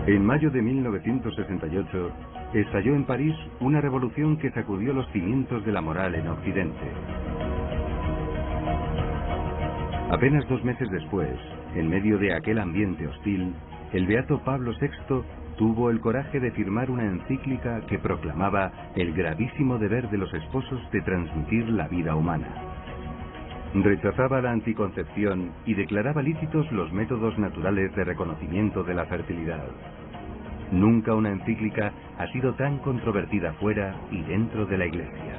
En mayo de 1968, estalló en París una revolución que sacudió los cimientos de la moral en Occidente. Apenas 2 meses después, en medio de aquel ambiente hostil, el beato Pablo VI tuvo el coraje de firmar una encíclica que proclamaba el gravísimo deber de los esposos de transmitir la vida humana. Rechazaba la anticoncepción y declaraba lícitos los métodos naturales de reconocimiento de la fertilidad. Nunca una encíclica ha sido tan controvertida fuera y dentro de la Iglesia.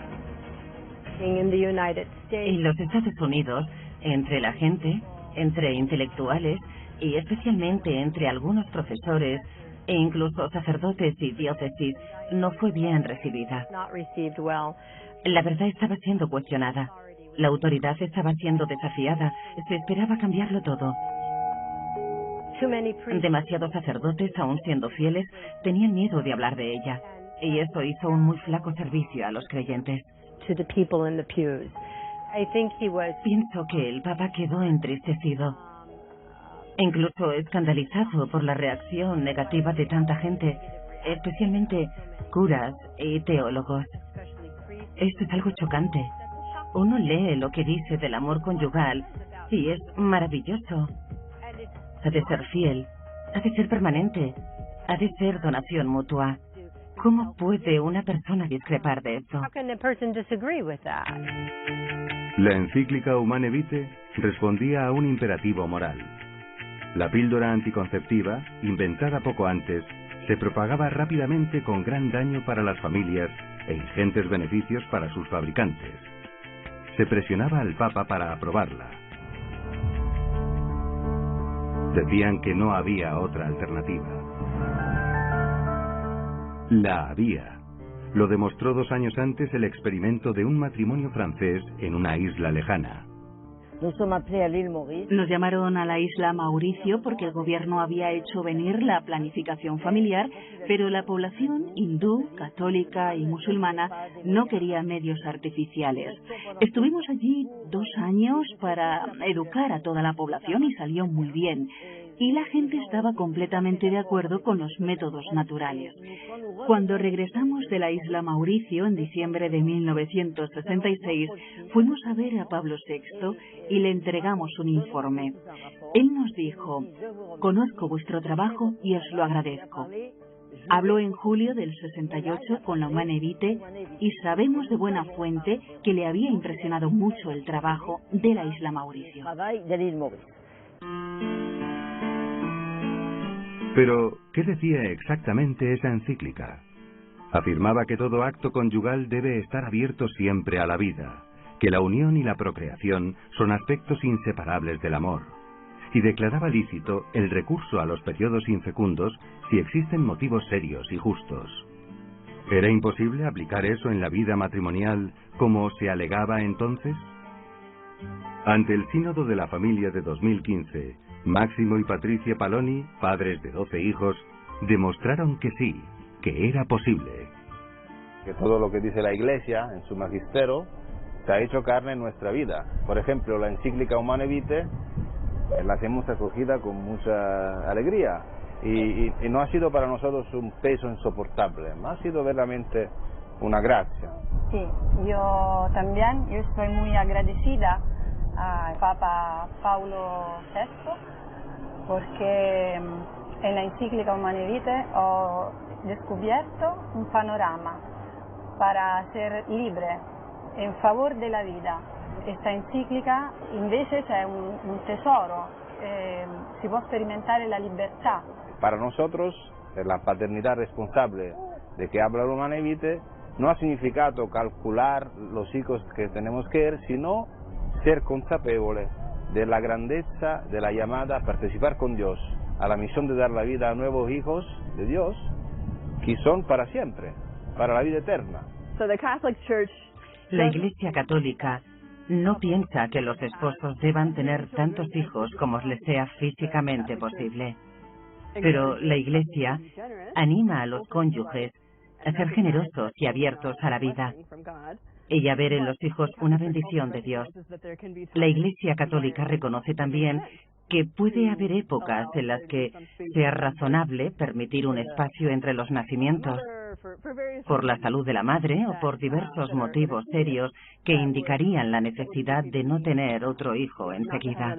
En los Estados Unidos, entre la gente, entre intelectuales y especialmente entre algunos profesores e incluso sacerdotes y diócesis, no fue bien recibida. La verdad estaba siendo cuestionada. La autoridad estaba siendo desafiada. Se esperaba cambiarlo todo. Demasiados sacerdotes, aun siendo fieles, tenían miedo de hablar de ella. Y eso hizo un muy flaco servicio a los creyentes. Pienso que el Papa quedó entristecido, incluso escandalizado por la reacción negativa de tanta gente, especialmente curas y teólogos. Esto es algo chocante. Uno lee lo que dice del amor conyugal y es maravilloso. Ha de ser fiel, ha de ser permanente, ha de ser donación mutua. ¿Cómo puede una persona discrepar de esto? La encíclica Humane Vitae respondía a un imperativo moral. La píldora anticonceptiva, inventada poco antes, se propagaba rápidamente con gran daño para las familias e ingentes beneficios para sus fabricantes. Se presionaba al Papa para aprobarla. Decían que no había otra alternativa. La había. Lo demostró 2 años antes el experimento de un matrimonio francés en una isla lejana. Nos llamaron a la isla Mauricio porque el gobierno había hecho venir la planificación familiar, pero la población hindú, católica y musulmana no quería medios artificiales. Estuvimos allí 2 años para educar a toda la población y salió muy bien. Y la gente estaba completamente de acuerdo con los métodos naturales. Cuando regresamos de la isla Mauricio en diciembre de 1966, fuimos a ver a Pablo VI y le entregamos un informe. Él nos dijo: conozco vuestro trabajo y os lo agradezco. Habló en julio del 68 con la Humane Vitae y sabemos de buena fuente que le había impresionado mucho el trabajo de la isla Mauricio. Pero, ¿qué decía exactamente esa encíclica? Afirmaba que todo acto conyugal debe estar abierto siempre a la vida, que la unión y la procreación son aspectos inseparables del amor, y declaraba lícito el recurso a los periodos infecundos si existen motivos serios y justos. ¿Era imposible aplicar eso en la vida matrimonial como se alegaba entonces? Ante el Sínodo de la Familia de 2015, Máximo y Patricia Paloni, padres de 12 hijos, demostraron que sí, que era posible. Que todo lo que dice la Iglesia en su magisterio se ha hecho carne en nuestra vida. Por ejemplo, la encíclica Humane Vitae la hemos acogida con mucha alegría y no ha sido para nosotros un peso insoportable, ha sido verdaderamente una gracia. Sí, yo también, yo estoy muy agradecida al Papa Paulo VI porque en la encíclica Humane Vitae ho descubierto un panorama para ser libre en favor de la vida. Esta encíclica invece è un tesoro, si può sperimentare la libertà. Para nosotros, la paternidad responsable de que habla Humane Vitae no ha significado calcular los hijos que tenemos que tener, sino ser consapevole de la grandeza de la llamada a participar con Dios, a la misión de dar la vida a nuevos hijos de Dios, que son para siempre, para la vida eterna. La Iglesia Católica no piensa que los esposos deban tener tantos hijos como les sea físicamente posible. Pero la Iglesia anima a los cónyuges a ser generosos y abiertos a la vida y a ver en los hijos una bendición de Dios. La Iglesia Católica reconoce también que puede haber épocas en las que sea razonable permitir un espacio entre los nacimientos, por la salud de la madre o por diversos motivos serios que indicarían la necesidad de no tener otro hijo enseguida.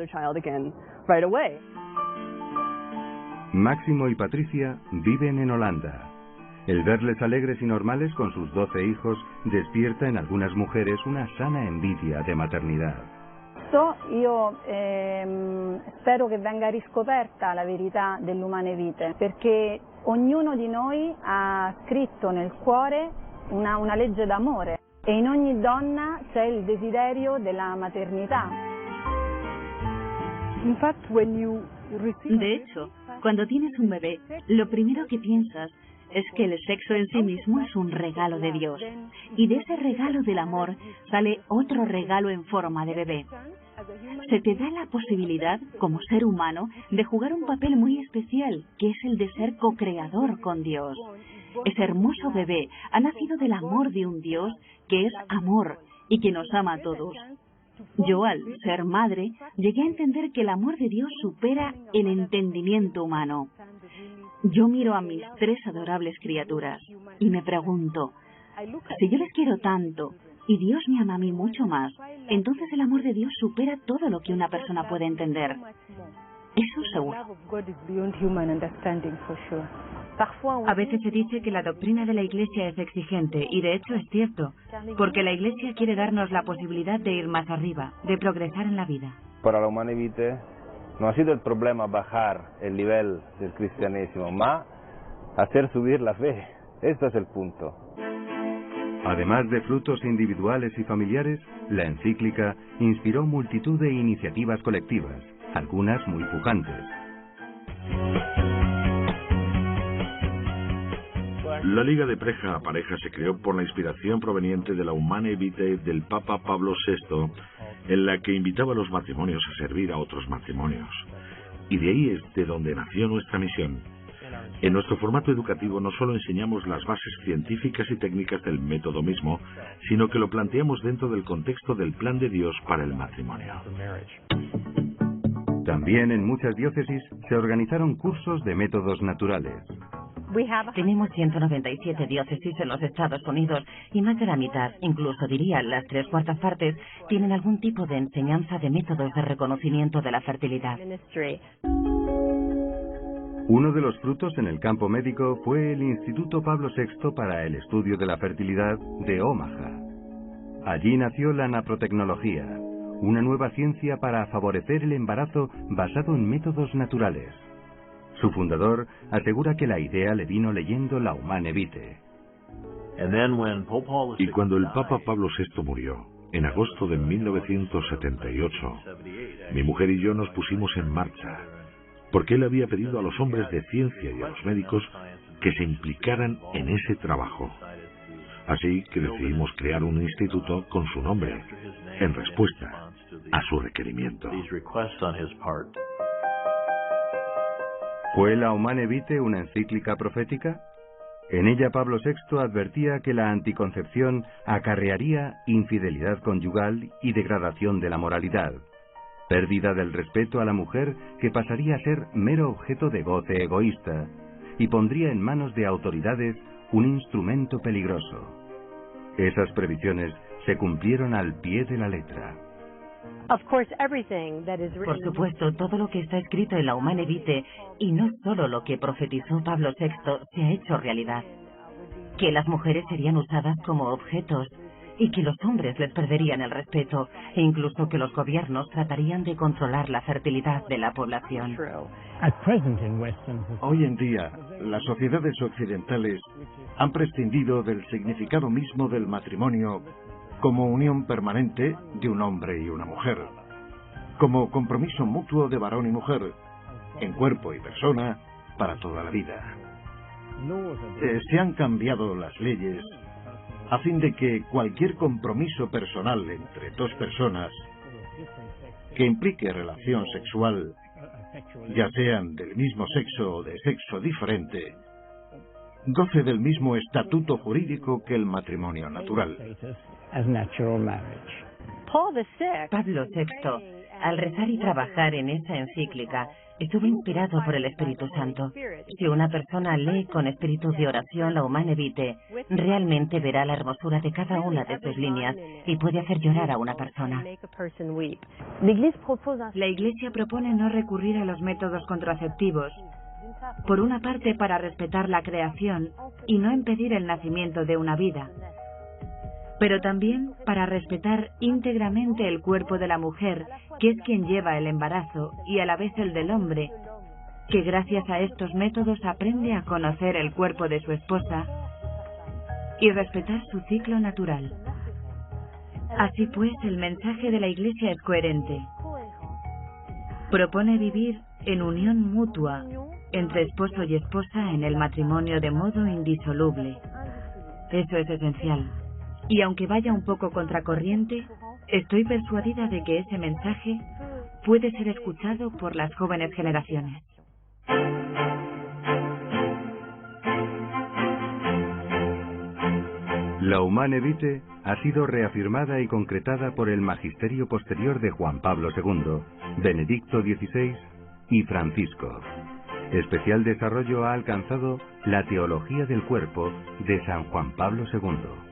Máximo y Patricia viven en Holanda. El verles alegres y normales con sus 12 hijos despierta en algunas mujeres una sana envidia de maternidad. Io spero che venga riscoperta la verità dell'umane vite, perché ognuno di noi ha scritto nel cuore una legge d'amore e in ogni donna c'è il desiderio della maternità. De hecho, cuando tienes un bebé, lo primero que piensas es que el sexo en sí mismo es un regalo de Dios. Y de ese regalo del amor sale otro regalo en forma de bebé. Se te da la posibilidad, como ser humano, de jugar un papel muy especial, que es el de ser co-creador con Dios. Ese hermoso bebé ha nacido del amor de un Dios que es amor y que nos ama a todos. Yo, al ser madre, llegué a entender que el amor de Dios supera el entendimiento humano. Yo miro a mis 3 adorables criaturas y me pregunto, si yo les quiero tanto y Dios me ama a mí mucho más, entonces el amor de Dios supera todo lo que una persona puede entender. Eso seguro. A veces se dice que la doctrina de la Iglesia es exigente, y de hecho es cierto, porque la Iglesia quiere darnos la posibilidad de ir más arriba, de progresar en la vida. Para la Humane Vitae no ha sido el problema bajar el nivel del cristianesimo, ma hacer subir la fe. Este es el punto. Además de frutos individuales y familiares, la encíclica inspiró multitud de iniciativas colectivas, algunas muy pujantes. La Liga de Pareja a Pareja se creó por la inspiración proveniente de la Humane Vitae del Papa Pablo VI, en la que invitaba a los matrimonios a servir a otros matrimonios. Y de ahí es de donde nació nuestra misión. En nuestro formato educativo no solo enseñamos las bases científicas y técnicas del método mismo, sino que lo planteamos dentro del contexto del plan de Dios para el matrimonio. También en muchas diócesis se organizaron cursos de métodos naturales. Tenemos 197 diócesis en los Estados Unidos y más de la mitad, incluso diría las 3/4 partes, tienen algún tipo de enseñanza de métodos de reconocimiento de la fertilidad. Uno de los frutos en el campo médico fue el Instituto Pablo VI para el Estudio de la Fertilidad de Omaha. Allí nació la naprotecnología, una nueva ciencia para favorecer el embarazo basado en métodos naturales. Su fundador asegura que la idea le vino leyendo la Humane Vitae. Y cuando el Papa Pablo VI murió, en agosto de 1978, mi mujer y yo nos pusimos en marcha, porque él había pedido a los hombres de ciencia y a los médicos que se implicaran en ese trabajo. Así que decidimos crear un instituto con su nombre, en respuesta a su requerimiento. ¿Fue la Humane Vitae una encíclica profética? En ella Pablo VI advertía que la anticoncepción acarrearía infidelidad conyugal y degradación de la moralidad, pérdida del respeto a la mujer que pasaría a ser mero objeto de goce egoísta y pondría en manos de autoridades un instrumento peligroso. Esas previsiones se cumplieron al pie de la letra. Por supuesto, todo lo que está escrito en la Humane Vitae, y no solo lo que profetizó Pablo VI, se ha hecho realidad. Que las mujeres serían usadas como objetos y que los hombres les perderían el respeto, e incluso que los gobiernos tratarían de controlar la fertilidad de la población. Hoy en día, las sociedades occidentales han prescindido del significado mismo del matrimonio como unión permanente de un hombre y una mujer, como compromiso mutuo de varón y mujer, en cuerpo y persona, para toda la vida. Se han cambiado las leyes a fin de que cualquier compromiso personal entre dos personas que implique relación sexual, ya sean del mismo sexo o de sexo diferente, goce del mismo estatuto jurídico que el matrimonio natural. Pablo VI Al rezar y trabajar en esa encíclica, estuve inspirado por el Espíritu Santo. Si una persona lee con espíritu de oración la Humane Vitae, realmente verá la hermosura de cada una de sus líneas y puede hacer llorar a una persona. La Iglesia propone no recurrir a los métodos contraceptivos, por una parte para respetar la creación y no impedir el nacimiento de una vida, pero también para respetar íntegramente el cuerpo de la mujer, que es quien lleva el embarazo, y a la vez el del hombre, que gracias a estos métodos aprende a conocer el cuerpo de su esposa y respetar su ciclo natural. Así pues, el mensaje de la Iglesia es coherente. Propone vivir en unión mutua entre esposo y esposa en el matrimonio de modo indisoluble. Eso es esencial. Y aunque vaya un poco contracorriente, estoy persuadida de que ese mensaje puede ser escuchado por las jóvenes generaciones. La Humane Vitae ha sido reafirmada y concretada por el magisterio posterior de Juan Pablo II, Benedicto XVI y Francisco. Especial desarrollo ha alcanzado la teología del cuerpo de San Juan Pablo II.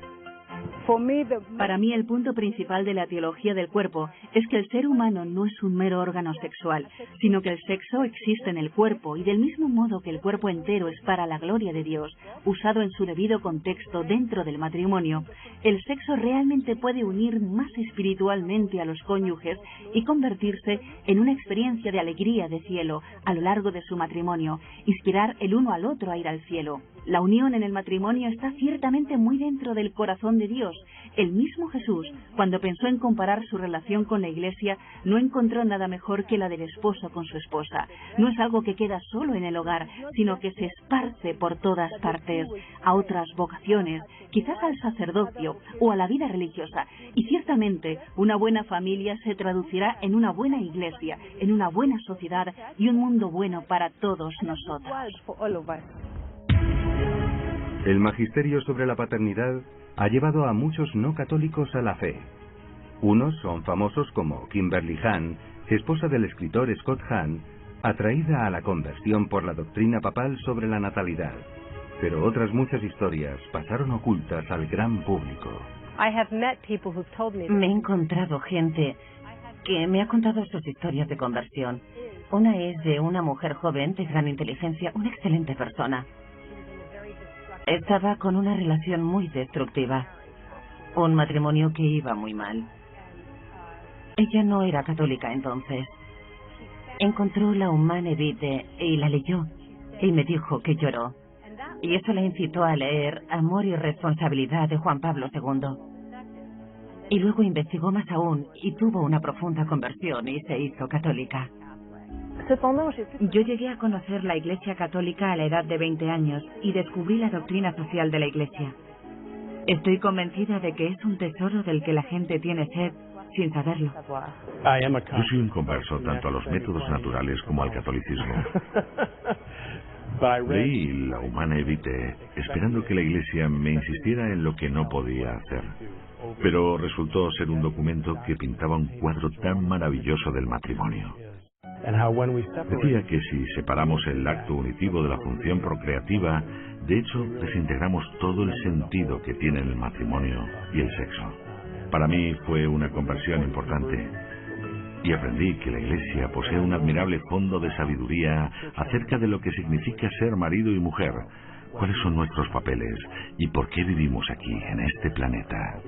Para mí el punto principal de la teología del cuerpo es que el ser humano no es un mero órgano sexual, sino que el sexo existe en el cuerpo y del mismo modo que el cuerpo entero es para la gloria de Dios, usado en su debido contexto dentro del matrimonio, el sexo realmente puede unir más espiritualmente a los cónyuges y convertirse en una experiencia de alegría de cielo a lo largo de su matrimonio, inspirar el uno al otro a ir al cielo. La unión en el matrimonio está ciertamente muy dentro del corazón de Dios. El mismo Jesús, cuando pensó en comparar su relación con la Iglesia, no encontró nada mejor que la del esposo con su esposa. No es algo que queda solo en el hogar, sino que se esparce por todas partes, a otras vocaciones, quizás al sacerdocio o a la vida religiosa. Y ciertamente, una buena familia se traducirá en una buena Iglesia, en una buena sociedad y un mundo bueno para todos nosotros. El magisterio sobre la paternidad ha llevado a muchos no católicos a la fe. Unos son famosos como Kimberly Hahn, esposa del escritor Scott Hahn, atraída a la conversión por la doctrina papal sobre la natalidad. Pero otras muchas historias pasaron ocultas al gran público. Me he encontrado gente que me ha contado sus historias de conversión. Una es de una mujer joven de gran inteligencia, una excelente persona. Estaba con una relación muy destructiva, un matrimonio que iba muy mal. Ella no era católica entonces. Encontró la Humane Vitae y la leyó, y me dijo que lloró. Y eso la incitó a leer Amor y Responsabilidad de Juan Pablo II. Y luego investigó más aún y tuvo una profunda conversión y se hizo católica. Yo llegué a conocer la Iglesia Católica a la edad de 20 años y descubrí la doctrina social de la Iglesia. Estoy convencida de que es un tesoro del que la gente tiene sed sin saberlo. Yo soy un converso tanto a los métodos naturales como al catolicismo. Leí la Humane Vitae esperando que la Iglesia me insistiera en lo que no podía hacer. Pero resultó ser un documento que pintaba un cuadro tan maravilloso del matrimonio. Decía que si separamos el acto unitivo de la función procreativa, de hecho desintegramos todo el sentido que tienen el matrimonio y el sexo. Para mí fue una conversión importante y aprendí que la Iglesia posee un admirable fondo de sabiduría acerca de lo que significa ser marido y mujer, cuáles son nuestros papeles y por qué vivimos aquí en este planeta.